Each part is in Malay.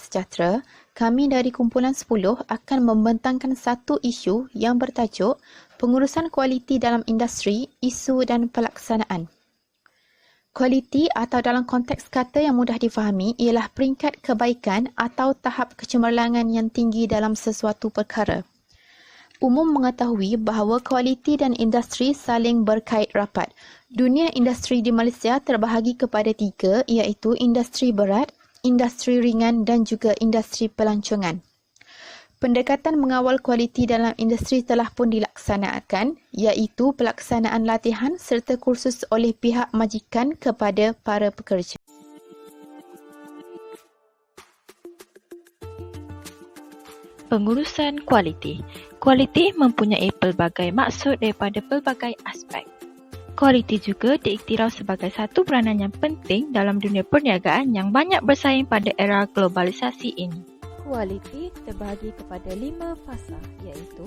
Sejahtera, kami dari Kumpulan 10 akan membentangkan satu isu yang bertajuk Pengurusan Kualiti dalam Industri, Isu dan Pelaksanaan. Kualiti atau dalam konteks kata yang mudah difahami ialah peringkat kebaikan atau tahap kecemerlangan yang tinggi dalam sesuatu perkara. Umum mengetahui bahawa kualiti dan industri saling berkait rapat. Dunia industri di Malaysia terbahagi kepada 3 iaitu industri berat, industri ringan dan juga industri pelancongan. Pendekatan mengawal kualiti dalam industri telah pun dilaksanakan iaitu pelaksanaan latihan serta kursus oleh pihak majikan kepada para pekerja. Pengurusan kualiti. Kualiti mempunyai pelbagai maksud daripada pelbagai aspek. Kualiti juga diiktiraf sebagai satu peranan yang penting dalam dunia perniagaan yang banyak bersaing pada era globalisasi ini. Kualiti terbahagi kepada 5 fasa iaitu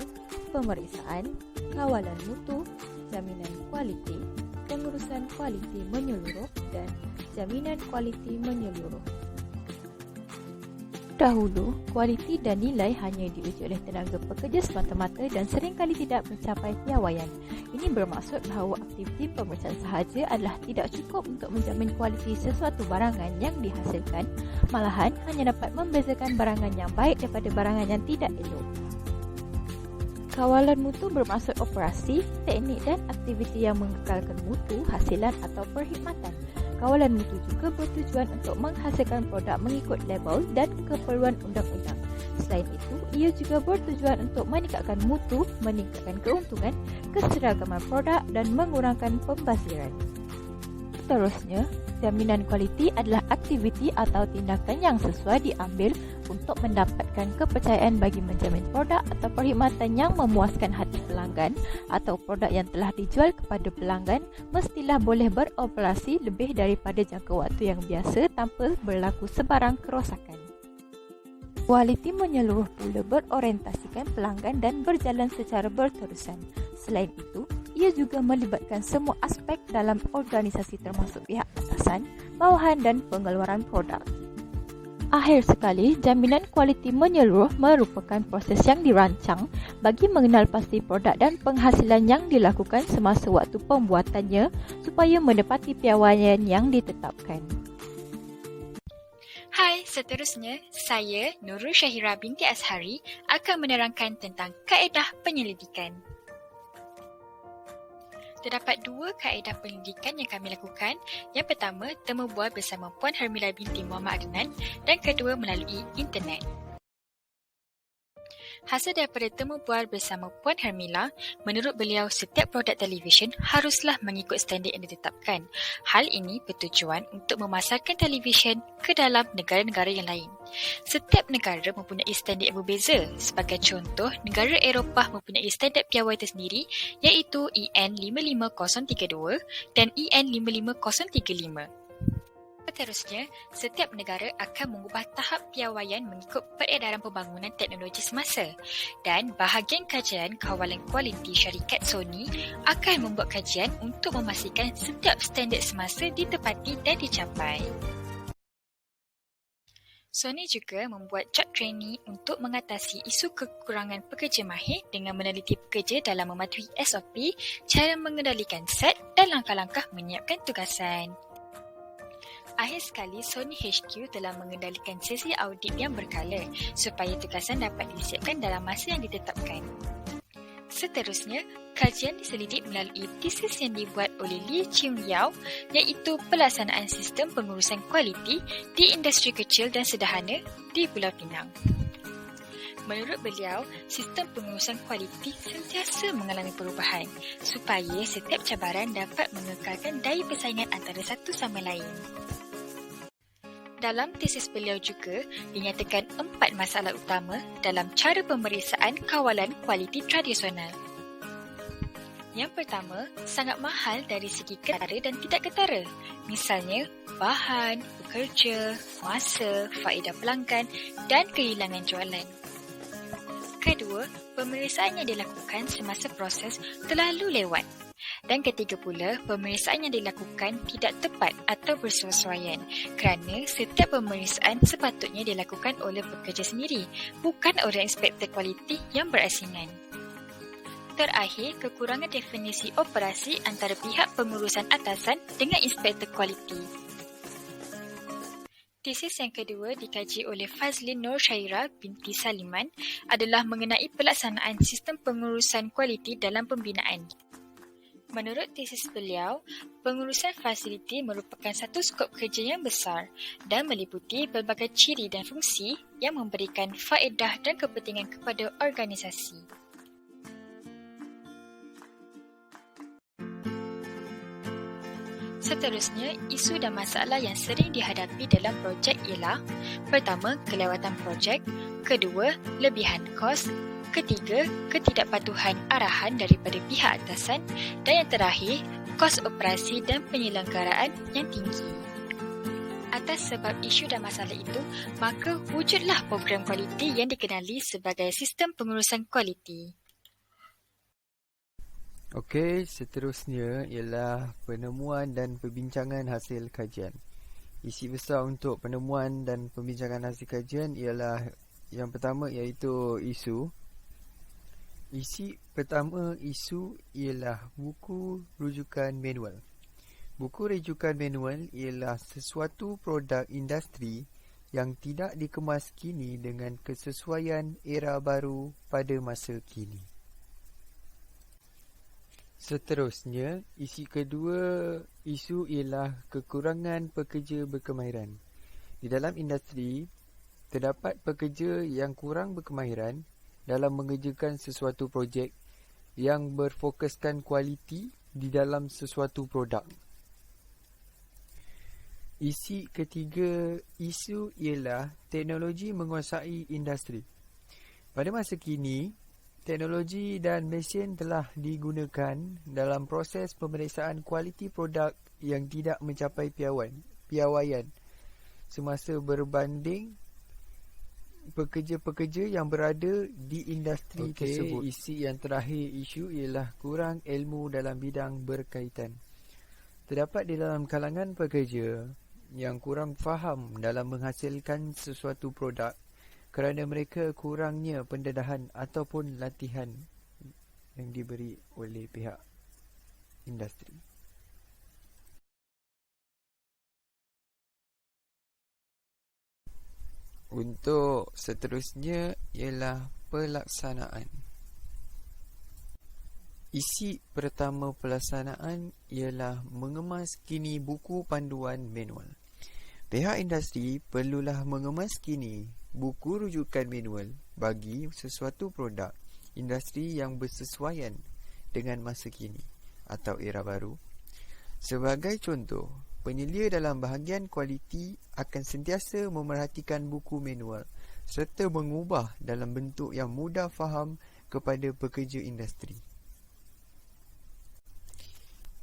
pemeriksaan, kawalan mutu, jaminan kualiti, pengurusan kualiti menyeluruh dan jaminan kualiti menyeluruh. Dahulu, kualiti dan nilai hanya diuji oleh tenaga pekerja semata-mata dan seringkali tidak mencapai piawaian. Ini bermaksud bahawa aktiviti pemeriksaan sahaja adalah tidak cukup untuk menjamin kualiti sesuatu barangan yang dihasilkan, malahan hanya dapat membezakan barangan yang baik daripada barangan yang tidak elok. Kawalan mutu bermaksud operasi, teknik dan aktiviti yang mengekalkan mutu, hasilan atau perkhidmatan. Kawalan mutu juga bertujuan untuk menghasilkan produk mengikut label dan keperluan undang-undang. Selain itu, ia juga bertujuan untuk meningkatkan mutu, meningkatkan keuntungan, keseragaman produk dan mengurangkan pembaziran. Seterusnya, jaminan kualiti adalah aktiviti atau tindakan yang sesuai diambil untuk mendapatkan kepercayaan bagi menjamin produk atau perkhidmatan yang memuaskan hati pelanggan atau produk yang telah dijual kepada pelanggan mestilah boleh beroperasi lebih daripada jangka waktu yang biasa tanpa berlaku sebarang kerosakan. Kualiti menyeluruh pula berorientasikan pelanggan dan berjalan secara berterusan. Selain itu, ia juga melibatkan semua aspek dalam organisasi termasuk pihak atasan, bawahan dan pengeluaran produk. Akhir sekali, jaminan kualiti menyeluruh merupakan proses yang dirancang bagi mengenal pasti produk dan penghasilan yang dilakukan semasa waktu pembuatannya supaya menepati piawaian yang ditetapkan. Hai, seterusnya, saya Nurul Syahira binti Azhari akan menerangkan tentang kaedah penyelidikan. Terdapat 2 kaedah penyelidikan yang kami lakukan. Yang pertama, temu bual bersama Puan Hermila binti Muhammad Adnan dan kedua melalui internet. Hasil daripada temu bual bersama Puan Hermila, menurut beliau setiap produk televisyen haruslah mengikut standard yang ditetapkan. Hal ini bertujuan untuk memasarkan televisyen ke dalam negara-negara yang lain. Setiap negara mempunyai standard yang berbeza. Sebagai contoh, negara Eropah mempunyai standard piawai tersendiri iaitu EN 55032 dan EN 55035. Seterusnya, setiap negara akan mengubah tahap piawaian mengikut peredaran pembangunan teknologi semasa dan bahagian kajian kawalan kualiti syarikat Sony akan membuat kajian untuk memastikan setiap standard semasa ditepati dan dicapai. Sony juga membuat job training untuk mengatasi isu kekurangan pekerja mahir dengan meneliti pekerja dalam mematuhi SOP, cara mengendalikan set dan langkah-langkah menyiapkan tugasan. Akhir sekali, Sony HQ telah mengendalikan sesi audit yang berkala supaya tugasan dapat disiapkan dalam masa yang ditetapkan. Seterusnya, kajian diselidik melalui tesis yang dibuat oleh Lee Ching Liao iaitu pelaksanaan sistem pengurusan kualiti di industri kecil dan sederhana di Pulau Pinang. Menurut beliau, sistem pengurusan kualiti sentiasa mengalami perubahan supaya setiap cabaran dapat mengekalkan daya persaingan antara satu sama lain. Dalam tesis beliau juga dinyatakan 4 masalah utama dalam cara pemeriksaan kawalan kualiti tradisional. Yang pertama, sangat mahal dari segi ketara dan tidak ketara. Misalnya, bahan, pekerja, masa, faedah pelanggan dan kehilangan jualan. Kedua, pemeriksaan yang dilakukan semasa proses terlalu lewat. Dan ketiga pula, pemeriksaan yang dilakukan tidak tepat atau bersesuaian kerana setiap pemeriksaan sepatutnya dilakukan oleh pekerja sendiri, bukan oleh inspektor kualiti yang berasingan. Terakhir, kekurangan definisi operasi antara pihak pengurusan atasan dengan inspektor kualiti. Tesis yang kedua dikaji oleh Fazlin Nur Syairah binti Saliman adalah mengenai pelaksanaan sistem pengurusan kualiti dalam pembinaan. Menurut tesis beliau, pengurusan fasiliti merupakan satu skop kerja yang besar dan meliputi pelbagai ciri dan fungsi yang memberikan faedah dan kepentingan kepada organisasi. Seterusnya, isu dan masalah yang sering dihadapi dalam projek ialah: pertama, kelewatan projek; kedua, lebihan kos; ketiga, ketidakpatuhan arahan daripada pihak atasan; dan yang terakhir, kos operasi dan penyelenggaraan yang tinggi. Atas sebab isu dan masalah itu, maka wujudlah program kualiti yang dikenali sebagai sistem pengurusan kualiti. Okey, seterusnya ialah penemuan dan perbincangan hasil kajian. Isi besar untuk penemuan dan perbincangan hasil kajian ialah yang pertama iaitu isu. Isi pertama isu ialah buku rujukan manual. Buku rujukan manual ialah sesuatu produk industri yang tidak dikemas kini dengan kesesuaian era baru pada masa kini. Seterusnya, isi kedua isu ialah kekurangan pekerja berkemahiran. Di dalam industri, terdapat pekerja yang kurang berkemahiran dalam mengerjakan sesuatu projek yang berfokuskan kualiti di dalam sesuatu produk. Isi ketiga isu ialah teknologi menguasai industri. Pada masa kini, teknologi dan mesin telah digunakan dalam proses pemeriksaan kualiti produk yang tidak mencapai piawaian semasa berbanding pekerja-pekerja yang berada di industri tersebut. Isi yang terakhir isu ialah kurang ilmu dalam bidang berkaitan. Terdapat di dalam kalangan pekerja yang kurang faham dalam menghasilkan sesuatu produk kerana mereka kurangnya pendedahan ataupun latihan yang diberi oleh pihak industri. Untuk seterusnya ialah pelaksanaan. Isi pertama pelaksanaan ialah mengemas kini buku panduan manual. Pihak industri perlulah mengemas kini buku rujukan manual bagi sesuatu produk industri yang bersesuaian dengan masa kini atau era baru. Sebagai contoh, penyelia dalam bahagian kualiti akan sentiasa memerhatikan buku manual serta mengubah dalam bentuk yang mudah faham kepada pekerja industri.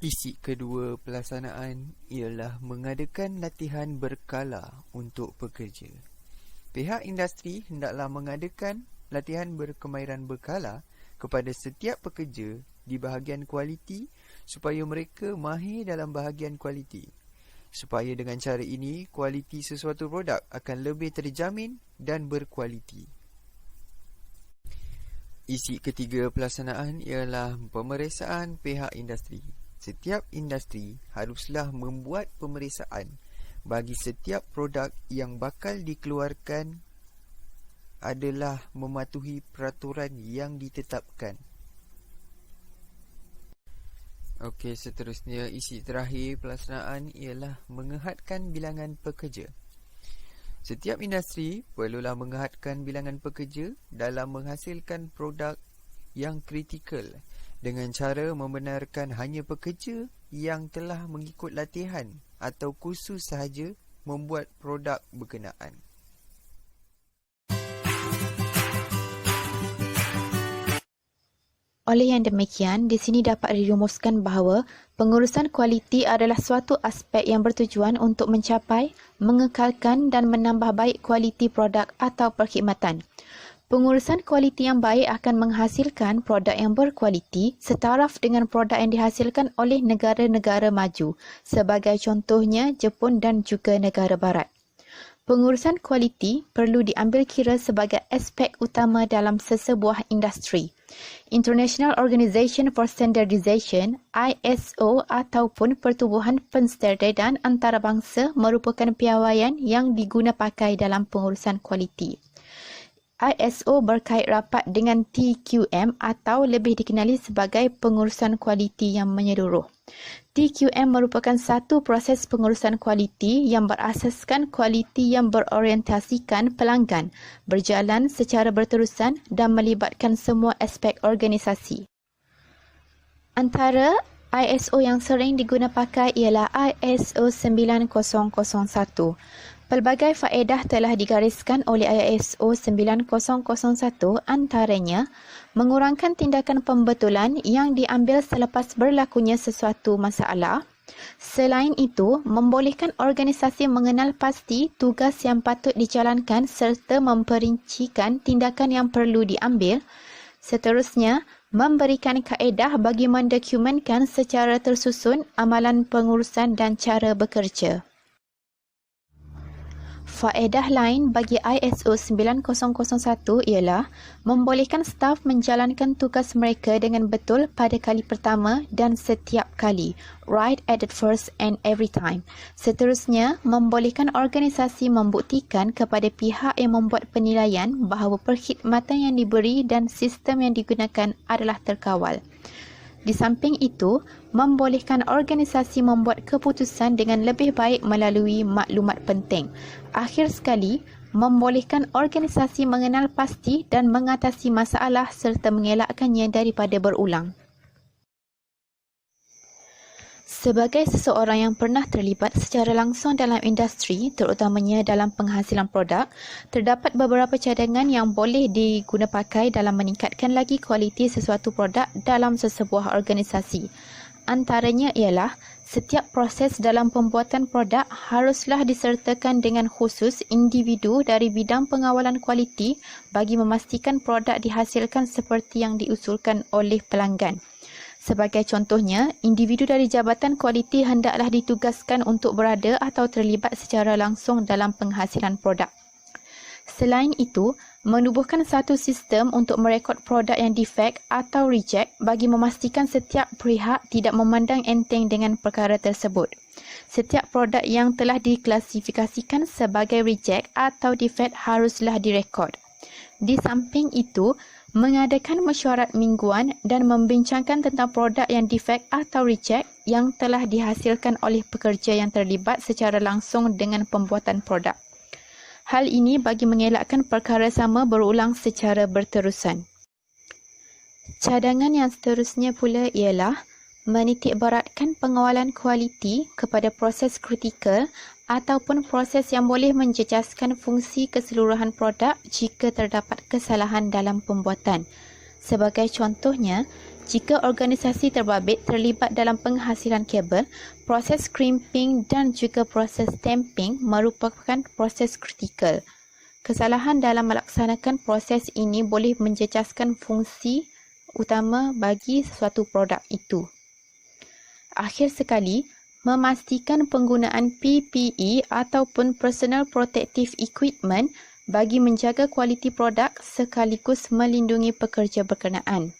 Isi kedua pelaksanaan ialah mengadakan latihan berkala untuk pekerja. Pihak industri hendaklah mengadakan latihan berkemahiran berkala kepada setiap pekerja di bahagian kualiti supaya mereka mahir dalam bahagian kualiti. Supaya dengan cara ini, kualiti sesuatu produk akan lebih terjamin dan berkualiti. Isi ketiga pelaksanaan ialah pemeriksaan pihak industri. Setiap industri haruslah membuat pemeriksaan bagi setiap produk yang bakal dikeluarkan adalah mematuhi peraturan yang ditetapkan. Okey, seterusnya isi terakhir pelaksanaan ialah menghadkan bilangan pekerja. Setiap industri perlulah menghadkan bilangan pekerja dalam menghasilkan produk yang kritikal dengan cara membenarkan hanya pekerja yang telah mengikut latihan atau kursus sahaja membuat produk berkenaan. Oleh yang demikian, di sini dapat dirumuskan bahawa pengurusan kualiti adalah suatu aspek yang bertujuan untuk mencapai, mengekalkan dan menambah baik kualiti produk atau perkhidmatan. Pengurusan kualiti yang baik akan menghasilkan produk yang berkualiti setaraf dengan produk yang dihasilkan oleh negara-negara maju, sebagai contohnya Jepun dan juga negara barat. Pengurusan kualiti perlu diambil kira sebagai aspek utama dalam sesebuah industri. International Organization for Standardization (ISO) ataupun Pertubuhan Penstandardan Antarabangsa merupakan piawaian yang diguna pakai dalam pengurusan kualiti. ISO berkait rapat dengan TQM atau lebih dikenali sebagai pengurusan kualiti yang menyeluruh. TQM merupakan satu proses pengurusan kualiti yang berasaskan kualiti yang berorientasikan pelanggan, berjalan secara berterusan dan melibatkan semua aspek organisasi. Antara ISO yang sering diguna pakai ialah ISO 9001. Pelbagai faedah telah digariskan oleh ISO 9001, antaranya mengurangkan tindakan pembetulan yang diambil selepas berlakunya sesuatu masalah. Selain itu, membolehkan organisasi mengenal pasti tugas yang patut dijalankan serta memperincikan tindakan yang perlu diambil. Seterusnya, memberikan kaedah bagi mendokumentkan secara tersusun amalan pengurusan dan cara bekerja. Faedah lain bagi ISO 9001 ialah membolehkan staf menjalankan tugas mereka dengan betul pada kali pertama dan setiap kali, right at the first and every time. Seterusnya, membolehkan organisasi membuktikan kepada pihak yang membuat penilaian bahawa perkhidmatan yang diberi dan sistem yang digunakan adalah terkawal. Di samping itu, membolehkan organisasi membuat keputusan dengan lebih baik melalui maklumat penting. Akhir sekali, membolehkan organisasi mengenal pasti dan mengatasi masalah serta mengelakkannya daripada berulang. Sebagai seseorang yang pernah terlibat secara langsung dalam industri, terutamanya dalam penghasilan produk, terdapat beberapa cadangan yang boleh diguna pakai dalam meningkatkan lagi kualiti sesuatu produk dalam sesebuah organisasi. Antaranya ialah, setiap proses dalam pembuatan produk haruslah disertakan dengan khusus individu dari bidang pengawalan kualiti bagi memastikan produk dihasilkan seperti yang diusulkan oleh pelanggan. Sebagai contohnya, individu dari Jabatan Kualiti hendaklah ditugaskan untuk berada atau terlibat secara langsung dalam penghasilan produk. Selain itu, menubuhkan satu sistem untuk merekod produk yang defect atau reject bagi memastikan setiap pihak tidak memandang enteng dengan perkara tersebut. Setiap produk yang telah diklasifikasikan sebagai reject atau defect haruslah direkod. Di samping itu, mengadakan mesyuarat mingguan dan membincangkan tentang produk yang defect atau reject yang telah dihasilkan oleh pekerja yang terlibat secara langsung dengan pembuatan produk. Hal ini bagi mengelakkan perkara sama berulang secara berterusan. Cadangan yang seterusnya pula ialah menitikberatkan pengawalan kualiti kepada proses kritikal ataupun proses yang boleh menjejaskan fungsi keseluruhan produk jika terdapat kesalahan dalam pembuatan. Sebagai contohnya, jika organisasi terbabit terlibat dalam penghasilan kabel, proses crimping dan juga proses stamping merupakan proses kritikal. Kesalahan dalam melaksanakan proses ini boleh menjejaskan fungsi utama bagi sesuatu produk itu. Akhir sekali, memastikan penggunaan PPE ataupun Personal Protective Equipment bagi menjaga kualiti produk sekaligus melindungi pekerja berkenaan.